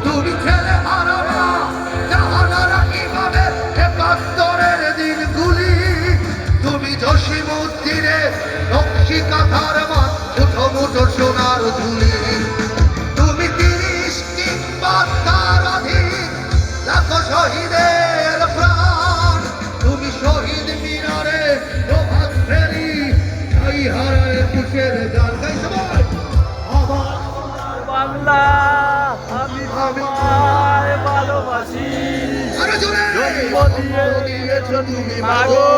তুমি ছেলে হারাবা জাহানারা কিভাবে একাত্তরের দিনগুলি তুমি জসিমুদ্দিনে নকশি কাঁথার মান মুঠো মুঠো সোনার ধুলি তুমি ৩০ কিংবা তার অধিক লাখো শহীদের প্রাণ তুমি শহীদ মিনারে প্রভাত ফেরি তাই হারায় কুশের গান গাই সবাই আমার বাংলা আমি তোমায় ভালোবাসি জন্ম দিয়েছ তুমি মাগো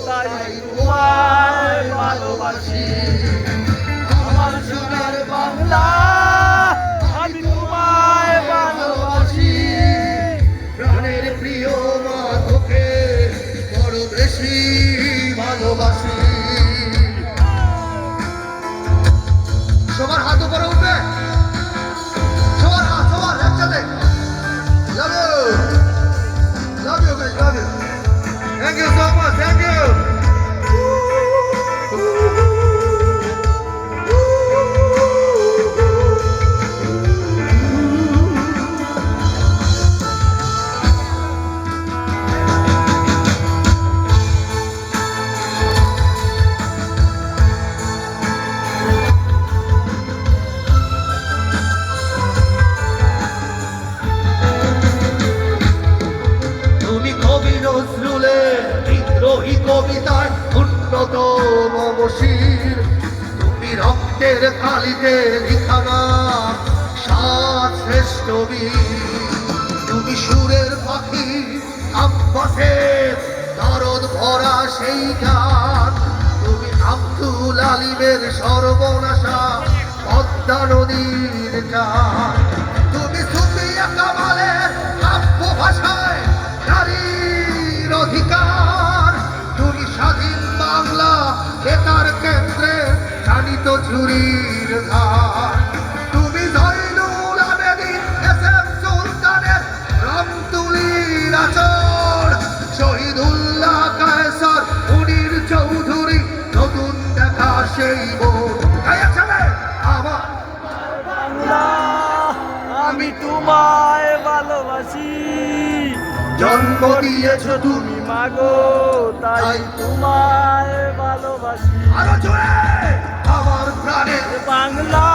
তাই তোমায় ভালোবাসি আমার সোনার বাংলা আমি তোমায় ভালোবাসি প্রাণের প্রিয় মা তোকে বড় বেশি ভালোবাসি সবার হাত উপরে উঠবে সবার একসাথে love you guys love you thank you so much thank you বিদ্রোহী কবিতার উন্নতম বশীর তুমি রক্তের কালিতে লিখানা সাত শ্রেষ্ঠ বীর তুমি সুরের পাখি আব্বাসের দরদ ভরা সেই গান তুমি আব্দুল আলিমের সর্বনাশা পদ্মা নদীর গান তুমি সুফিয়া কামালের কাব্য ভাষায় নারীর অধিকার তুমি স্বাধীন বাংলা বেতার কেন্দ্রে জানিত ঝুরির ধার তুমি জয়নুল আবেদিন এস.এম. সুলতানের রংতুলির আচর শহীদুল্লাহ কায়সার মুনির চৌধুরী নতুন দেখা সেই বোন আমার বাংলা আমি তোমায় ভালোবাসি জন্ম দিয়েছ তুমি মাগো তাই তোমায় ভালোবাসি আরো জোরে আমার প্রাণের বাংলা